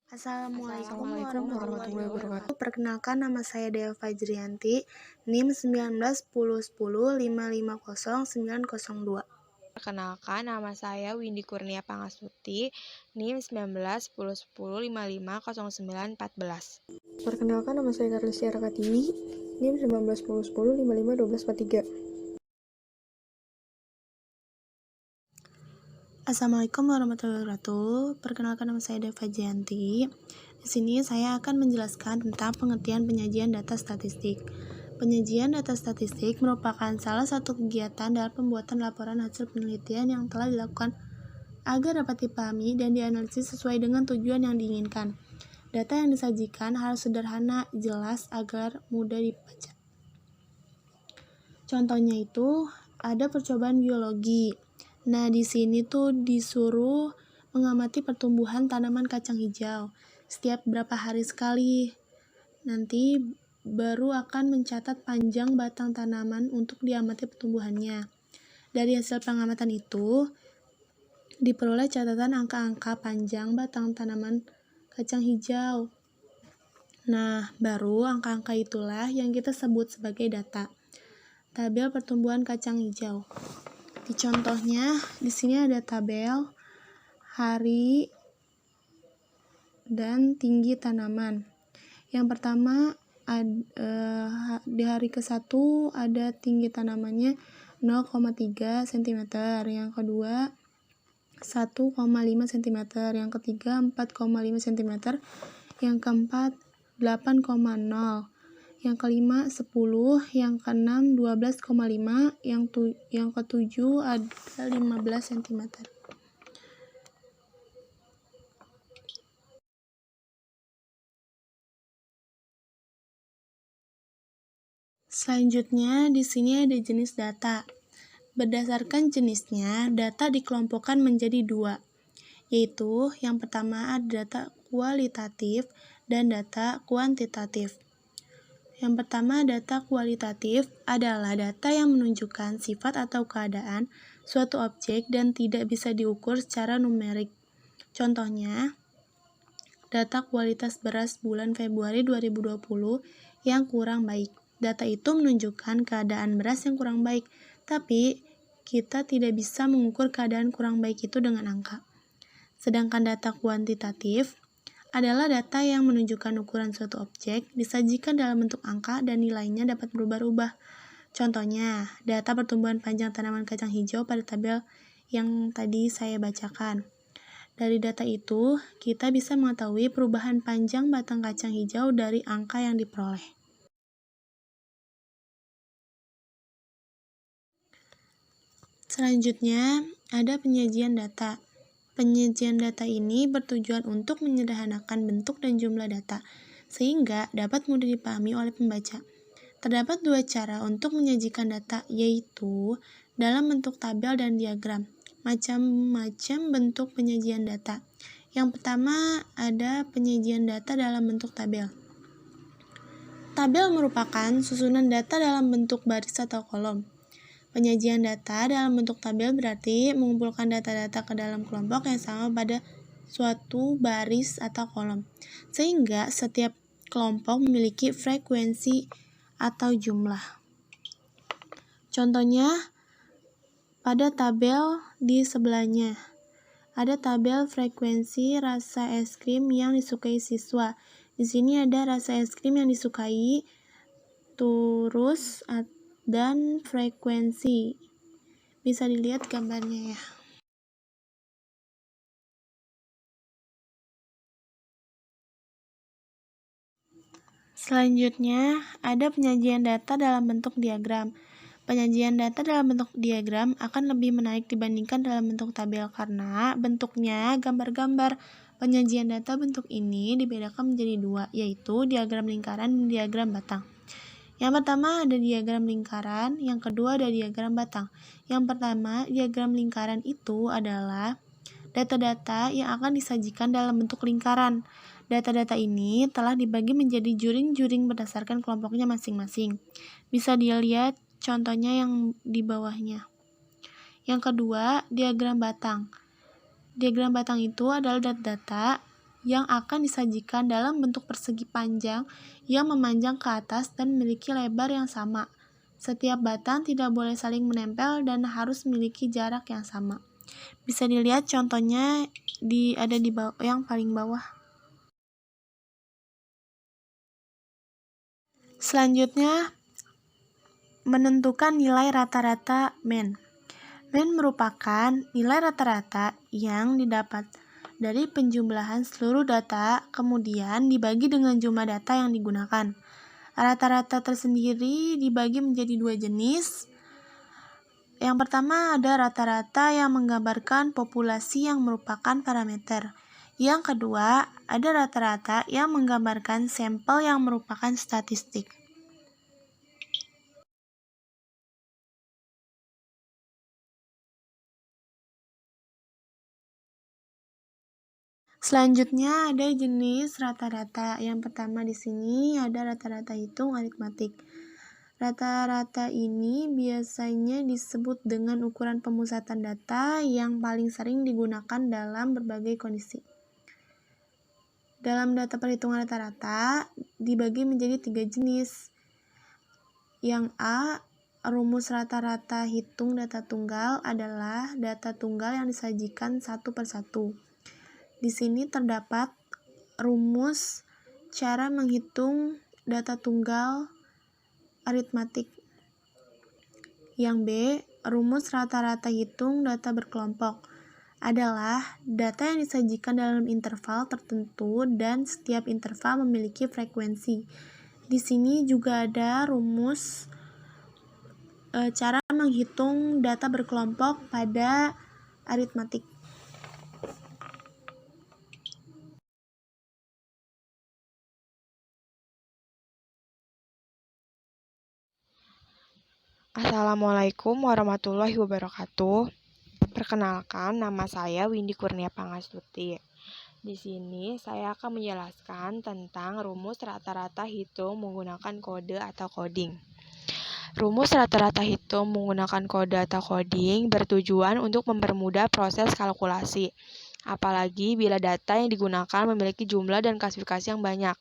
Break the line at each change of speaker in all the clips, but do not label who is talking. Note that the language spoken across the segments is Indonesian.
Assalamualaikum
Assalamualaikum warahmatullahi wabarakatuh.
Perkenalkan, nama saya Dea Fajrianti, NIM 191010550902.
Perkenalkan, nama saya Windy Kurnia Pangasuti, NIM 191010550914.
Perkenalkan, nama saya Karlisya Rakatiwi, NIM 191010551243.
Assalamualaikum warahmatullahi wabarakatuh. Perkenalkan, nama saya Dea Fajrianti. Di sini saya akan menjelaskan tentang pengertian penyajian data statistik. Penyajian data statistik merupakan salah satu kegiatan dalam pembuatan laporan hasil penelitian yang telah dilakukan agar dapat dipahami dan dianalisis sesuai dengan tujuan yang diinginkan. Data yang disajikan harus sederhana, jelas, agar mudah dibaca. Contohnya itu ada percobaan biologi. Nah, di sini tuh disuruh mengamati pertumbuhan tanaman kacang hijau setiap berapa hari sekali. Nanti baru akan mencatat panjang batang tanaman untuk diamati pertumbuhannya. Dari hasil pengamatan itu diperoleh catatan angka-angka panjang batang tanaman kacang hijau. Nah, baru angka-angka itulah yang kita sebut sebagai data. Tabel pertumbuhan kacang hijau. Di contohnya, di sini ada tabel hari dan tinggi tanaman. Yang pertama, di hari ke-1 ada tinggi tanamannya 0,3 cm, yang kedua 1,5 cm, yang ketiga 4,5 cm, yang keempat 8,0, yang kelima 10, yang keenam 12,5, yang ketujuh ada 15 cm. Selanjutnya, di sini ada jenis data. Berdasarkan jenisnya, data dikelompokkan menjadi dua, yaitu yang pertama ada data kualitatif dan data kuantitatif. Yang pertama, data kualitatif adalah data yang menunjukkan sifat atau keadaan suatu objek dan tidak bisa diukur secara numerik. Contohnya, data kualitas beras bulan Februari 2020 yang kurang baik. Data itu menunjukkan keadaan beras yang kurang baik, tapi kita tidak bisa mengukur keadaan kurang baik itu dengan angka. Sedangkan data kuantitatif adalah data yang menunjukkan ukuran suatu objek, disajikan dalam bentuk angka dan nilainya dapat berubah-ubah. Contohnya, data pertumbuhan panjang tanaman kacang hijau pada tabel yang tadi saya bacakan. Dari data itu, kita bisa mengetahui perubahan panjang batang kacang hijau dari angka yang diperoleh. Selanjutnya, ada penyajian data. Penyajian data ini bertujuan untuk menyederhanakan bentuk dan jumlah data, sehingga dapat mudah dipahami oleh pembaca. Terdapat dua cara untuk menyajikan data, yaitu dalam bentuk tabel dan diagram. Macam-macam bentuk penyajian data. Yang pertama, ada penyajian data dalam bentuk tabel. Tabel merupakan susunan data dalam bentuk baris atau kolom. Penyajian data dalam bentuk tabel berarti mengumpulkan data-data ke dalam kelompok yang sama pada suatu baris atau kolom, sehingga setiap kelompok memiliki frekuensi atau jumlah. Contohnya, pada tabel di sebelahnya, ada tabel frekuensi rasa es krim yang disukai siswa. Di sini ada rasa es krim yang disukai, terus dan frekuensi. Bisa dilihat gambarnya ya. Selanjutnya, ada penyajian data dalam bentuk diagram. Penyajian data dalam bentuk diagram akan lebih menarik dibandingkan dalam bentuk tabel karena bentuknya gambar-gambar. Penyajian data bentuk ini dibedakan menjadi dua, yaitu diagram lingkaran dan diagram batang. Yang pertama ada diagram lingkaran, yang kedua ada diagram batang. Yang pertama, diagram lingkaran itu adalah data-data yang akan disajikan dalam bentuk lingkaran. Data-data ini telah dibagi menjadi juring-juring berdasarkan kelompoknya masing-masing. Bisa dilihat contohnya yang di bawahnya. Yang kedua, diagram batang. Diagram batang itu adalah data-data yang akan disajikan dalam bentuk persegi panjang yang memanjang ke atas dan memiliki lebar yang sama. Setiap batang tidak boleh saling menempel dan harus memiliki jarak yang sama. Bisa dilihat contohnya ada di bawah, yang paling bawah. Selanjutnya, menentukan nilai rata-rata MAN. MAN merupakan nilai rata-rata yang didapat dari penjumlahan seluruh data, kemudian dibagi dengan jumlah data yang digunakan. Rata-rata tersendiri dibagi menjadi dua jenis. Yang pertama ada rata-rata yang menggambarkan populasi yang merupakan parameter. Yang kedua, ada rata-rata yang menggambarkan sampel yang merupakan statistik. Selanjutnya ada jenis rata-rata. Yang pertama di sini ada rata-rata hitung aritmatik. Rata-rata ini biasanya disebut dengan ukuran pemusatan data yang paling sering digunakan dalam berbagai kondisi. Dalam data perhitungan rata-rata dibagi menjadi 3 jenis. Yang A, rumus rata-rata hitung data tunggal adalah data tunggal yang disajikan satu per satu. Di sini terdapat rumus cara menghitung data tunggal aritmatik. Yang B, rumus rata-rata hitung data berkelompok adalah data yang disajikan dalam interval tertentu dan setiap interval memiliki frekuensi. Di sini juga ada rumus cara menghitung data berkelompok pada aritmatik.
Assalamualaikum warahmatullahi wabarakatuh. Perkenalkan, nama saya Windy Kurnia Pangastuti. Di sini saya akan menjelaskan tentang rumus rata-rata hitung menggunakan kode atau coding. Rumus rata-rata hitung menggunakan kode atau coding bertujuan untuk mempermudah proses kalkulasi, apalagi bila data yang digunakan memiliki jumlah dan klasifikasi yang banyak.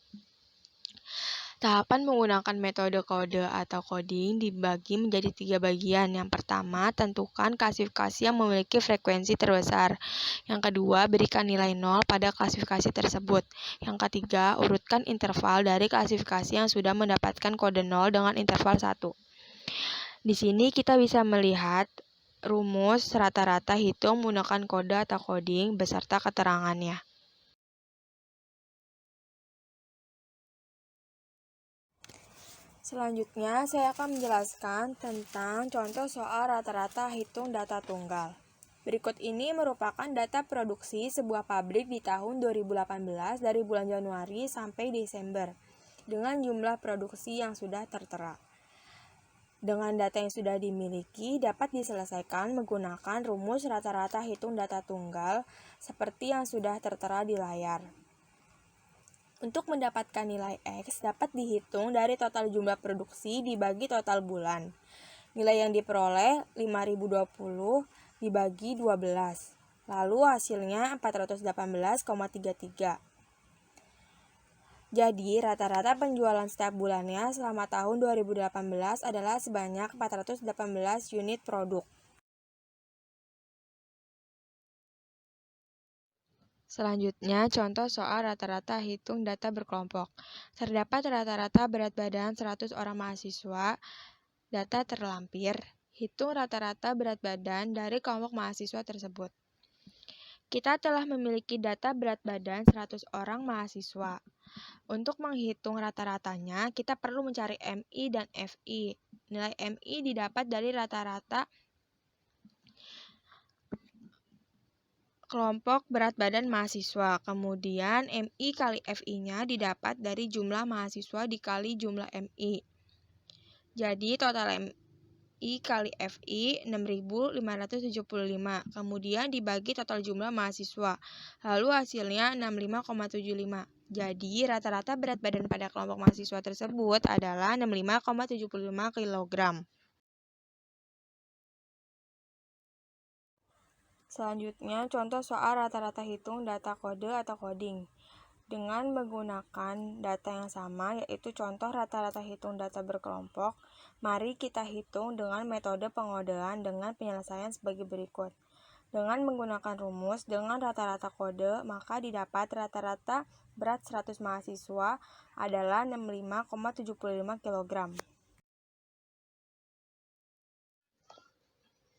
Tahapan menggunakan metode kode atau coding dibagi menjadi 3 bagian. Yang pertama, tentukan klasifikasi yang memiliki frekuensi terbesar. Yang kedua, berikan nilai 0 pada klasifikasi tersebut. Yang ketiga, urutkan interval dari klasifikasi yang sudah mendapatkan kode 0 dengan interval 1. Di sini kita bisa melihat rumus rata-rata hitung menggunakan kode atau coding beserta keterangannya. Selanjutnya, saya akan menjelaskan tentang contoh soal rata-rata hitung data tunggal. Berikut ini merupakan data produksi sebuah pabrik di tahun 2018 dari bulan Januari sampai Desember, dengan jumlah produksi yang sudah tertera. Dengan data yang sudah dimiliki, dapat diselesaikan menggunakan rumus rata-rata hitung data tunggal seperti yang sudah tertera di layar. Untuk mendapatkan nilai X dapat dihitung dari total jumlah produksi dibagi total bulan. Nilai yang diperoleh 5020 dibagi 12. Lalu hasilnya 418,33. Jadi rata-rata penjualan setiap bulannya selama tahun 2018 adalah sebanyak 418 unit produk. Selanjutnya, contoh soal rata-rata hitung data berkelompok. Terdapat rata-rata berat badan 100 orang mahasiswa. Data terlampir. Hitung rata-rata berat badan dari kelompok mahasiswa tersebut. Kita telah memiliki data berat badan 100 orang mahasiswa. Untuk menghitung rata-ratanya, kita perlu mencari MI dan FI. Nilai MI didapat dari rata-rata kelompok berat badan mahasiswa. Kemudian MI kali FI-nya didapat dari jumlah mahasiswa dikali jumlah MI. Jadi total MI kali FI 6.575. Kemudian dibagi total jumlah mahasiswa. Lalu hasilnya 65,75. Jadi rata-rata berat badan pada kelompok mahasiswa tersebut adalah 65,75 kg. Selanjutnya, contoh soal rata-rata hitung data kode atau coding. Dengan menggunakan data yang sama, yaitu contoh rata-rata hitung data berkelompok, mari kita hitung dengan metode pengodean dengan penyelesaian sebagai berikut. Dengan menggunakan rumus dengan rata-rata kode, maka didapat rata-rata berat 100 mahasiswa adalah 65,75 kg.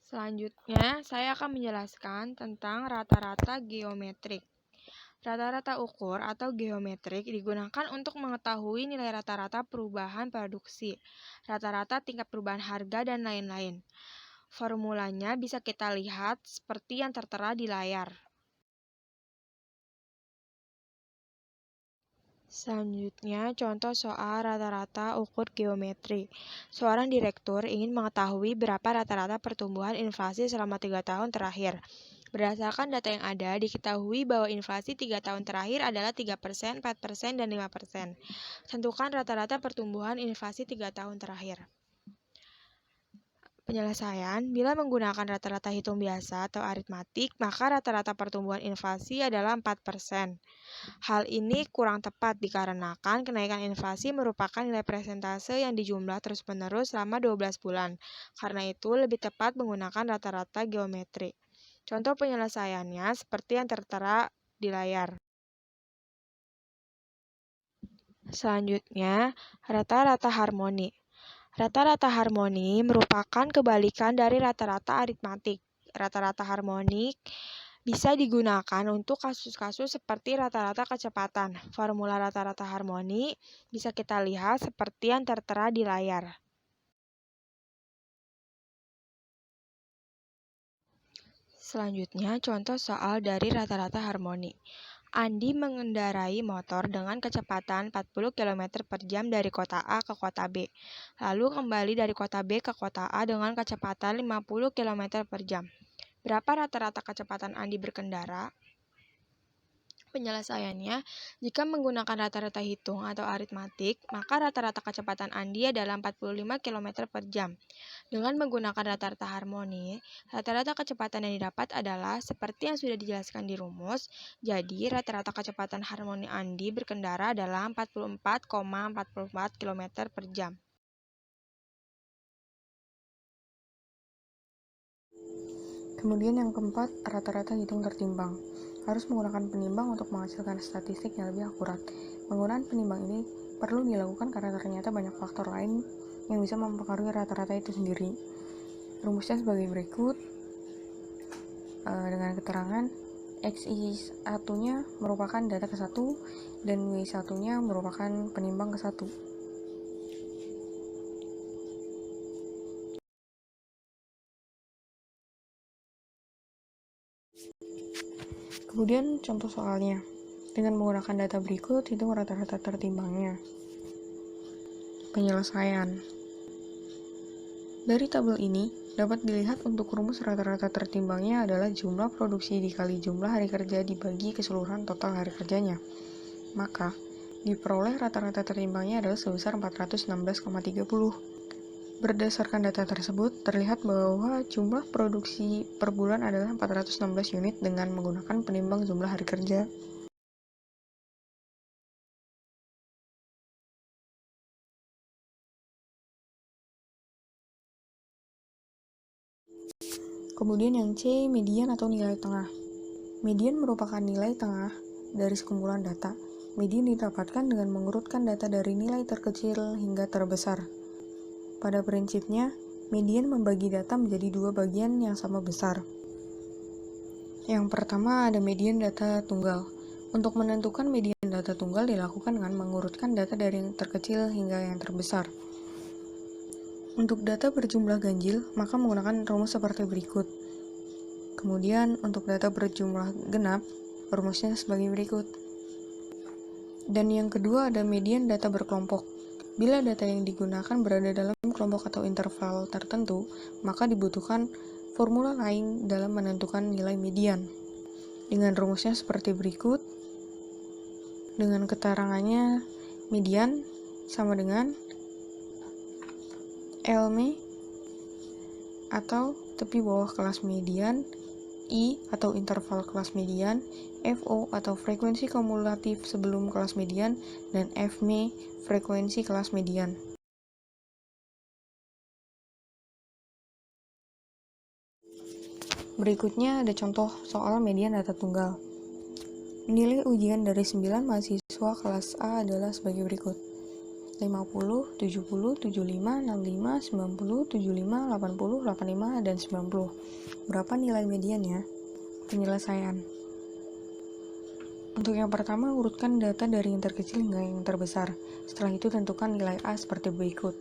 Selanjutnya, saya akan menjelaskan tentang rata-rata geometrik. Rata-rata ukur atau geometrik digunakan untuk mengetahui nilai rata-rata perubahan produksi, rata-rata tingkat perubahan harga, dan lain-lain. Formulanya bisa kita lihat seperti yang tertera di layar. Selanjutnya, contoh soal rata-rata ukur geometri. Seorang direktur ingin mengetahui berapa rata-rata pertumbuhan inflasi selama 3 tahun terakhir. Berdasarkan data yang ada, diketahui bahwa inflasi 3 tahun terakhir adalah 3%, 4%, dan 5%. Tentukan rata-rata pertumbuhan inflasi 3 tahun terakhir. Penyelesaian, bila menggunakan rata-rata hitung biasa atau aritmatik, maka rata-rata pertumbuhan inflasi adalah 4%. Hal ini kurang tepat dikarenakan kenaikan inflasi merupakan nilai persentase yang dijumlah terus-menerus selama 12 bulan. Karena itu, lebih tepat menggunakan rata-rata geometri. Contoh penyelesaiannya seperti yang tertera di layar. Selanjutnya, rata-rata harmoni. Rata-rata harmoni merupakan kebalikan dari rata-rata aritmatik. Rata-rata harmonik bisa digunakan untuk kasus-kasus seperti rata-rata kecepatan. Formula rata-rata harmoni bisa kita lihat seperti yang tertera di layar. Selanjutnya, contoh soal dari rata-rata harmoni. Andi mengendarai motor dengan kecepatan 40 km per jam dari kota A ke kota B, lalu kembali dari kota B ke kota A dengan kecepatan 50 km per jam. Berapa rata-rata kecepatan Andi berkendara? Penyelesaiannya, jika menggunakan rata-rata hitung atau aritmatik, maka rata-rata kecepatan Andi adalah 45 km per jam. Dengan menggunakan rata-rata harmoni, rata-rata kecepatan yang didapat adalah seperti yang sudah dijelaskan di rumus. Jadi, rata-rata kecepatan harmoni Andi berkendara adalah 44,44 km per jam.
Kemudian yang keempat, rata-rata hitung tertimbang. Harus menggunakan penimbang untuk menghasilkan statistik yang lebih akurat. Penggunaan penimbang ini perlu dilakukan karena ternyata banyak faktor lain yang bisa mempengaruhi rata-rata itu sendiri. Rumusnya sebagai berikut, dengan keterangan XI1-nya merupakan data ke-1 dan Y1-nya merupakan penimbang ke-1. Kemudian contoh soalnya. Dengan menggunakan data berikut, hitung rata-rata tertimbangnya. Penyelesaian. Dari tabel ini, dapat dilihat untuk rumus rata-rata tertimbangnya adalah jumlah produksi dikali jumlah hari kerja dibagi keseluruhan total hari kerjanya. Maka, diperoleh rata-rata tertimbangnya adalah sebesar 416,30. Berdasarkan data tersebut, terlihat bahwa jumlah produksi per bulan adalah 416 unit dengan menggunakan penimbang jumlah hari kerja. Kemudian yang C, median atau nilai tengah. Median merupakan nilai tengah dari sekumpulan data. Median didapatkan dengan mengurutkan data dari nilai terkecil hingga terbesar. Pada prinsipnya, median membagi data menjadi dua bagian yang sama besar. Yang pertama ada median data tunggal. Untuk menentukan median data tunggal dilakukan dengan mengurutkan data dari yang terkecil hingga yang terbesar. Untuk data berjumlah ganjil, maka menggunakan rumus seperti berikut. Kemudian, untuk data berjumlah genap, rumusnya sebagai berikut. Dan yang kedua ada median data berkelompok. Bila data yang digunakan berada dalam kelompok atau interval tertentu, maka dibutuhkan formula lain dalam menentukan nilai median. Dengan rumusnya seperti berikut. Dengan keterangannya, median sama dengan LM atau tepi bawah kelas median I atau interval kelas median, FO atau frekuensi kumulatif sebelum kelas median, dan FM frekuensi kelas median. Berikutnya ada contoh soal median data tunggal. Nilai ujian dari 9 mahasiswa kelas A adalah sebagai berikut: 50, 70, 75, 65, 90, 75, 80, 85, dan 90. Berapa nilai mediannya? Penyelesaian. Untuk yang pertama, urutkan data dari yang terkecil hingga yang terbesar. Setelah itu, tentukan nilai A seperti berikut.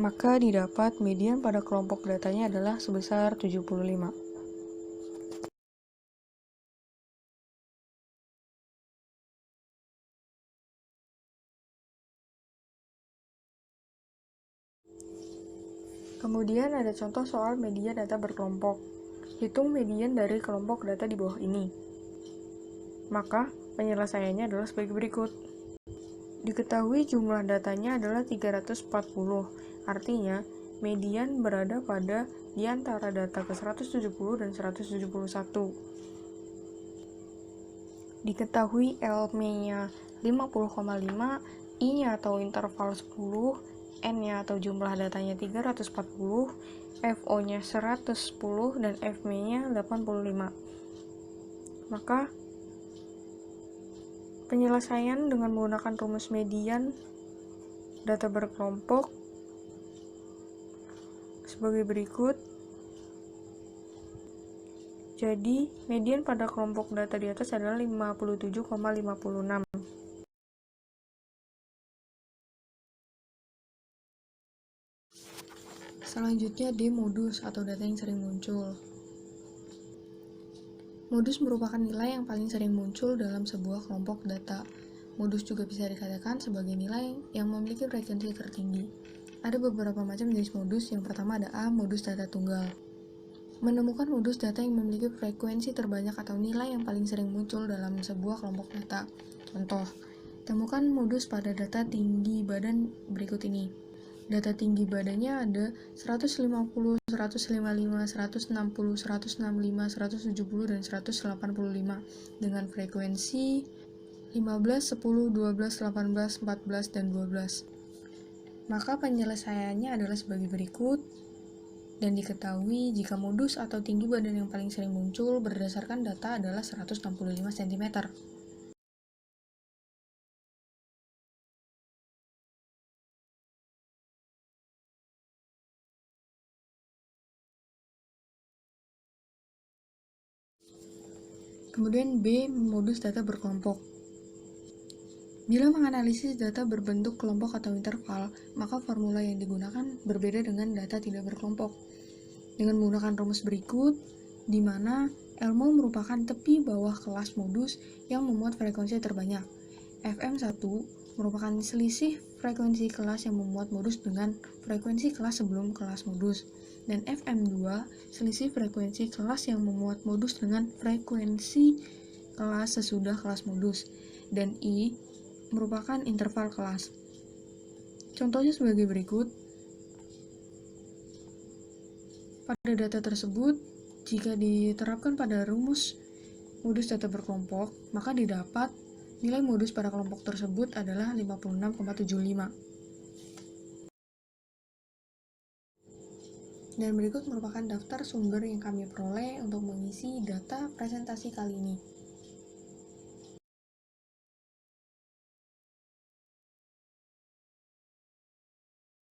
Maka didapat median pada kelompok datanya adalah sebesar 75. Kemudian ada contoh soal median data berkelompok. Hitung median dari kelompok data di bawah ini. Maka penyelesaiannya adalah sebagai berikut. Diketahui jumlah datanya adalah 340, artinya median berada pada di antara data ke-170 dan 171. Diketahui LM-nya 50,5, I-nya atau interval 10, N-nya atau jumlah datanya 340, FO-nya 110, dan FM-nya 85. Maka penyelesaian dengan menggunakan rumus median data berkelompok sebagai berikut. Jadi, median pada kelompok data di atas adalah 57,56. Selanjutnya, D. Modus atau data yang sering muncul. Modus merupakan nilai yang paling sering muncul dalam sebuah kelompok data. Modus juga bisa dikatakan sebagai nilai yang memiliki frekuensi tertinggi. Ada beberapa macam jenis modus. Yang pertama ada A. Modus data tunggal. Menemukan modus data yang memiliki frekuensi terbanyak atau nilai yang paling sering muncul dalam sebuah kelompok data. Contoh, temukan modus pada data tinggi badan berikut ini. Data tinggi badannya ada 150, 155, 160, 165, 170, dan 185 dengan frekuensi 15, 10, 12, 18, 14, dan 12. Maka penyelesaiannya adalah sebagai berikut. Dan diketahui jika modus atau tinggi badan yang paling sering muncul berdasarkan data adalah 165 cm. Kemudian B. Modus data berkelompok. Bila menganalisis data berbentuk kelompok atau interval, maka formula yang digunakan berbeda dengan data tidak berkelompok. Dengan menggunakan rumus berikut, di mana Elmo merupakan tepi bawah kelas modus yang memuat frekuensi terbanyak. FM1 merupakan selisih frekuensi kelas yang memuat modus dengan frekuensi kelas sebelum kelas modus. Dan FM2 selisih frekuensi kelas yang memuat modus dengan frekuensi kelas sesudah kelas modus. Dan I merupakan interval kelas. Contohnya sebagai berikut. Pada data tersebut, jika diterapkan pada rumus modus data berkelompok, maka didapat nilai modus pada kelompok tersebut adalah 56,75. Dan berikut merupakan daftar sumber yang kami peroleh untuk mengisi data presentasi kali ini.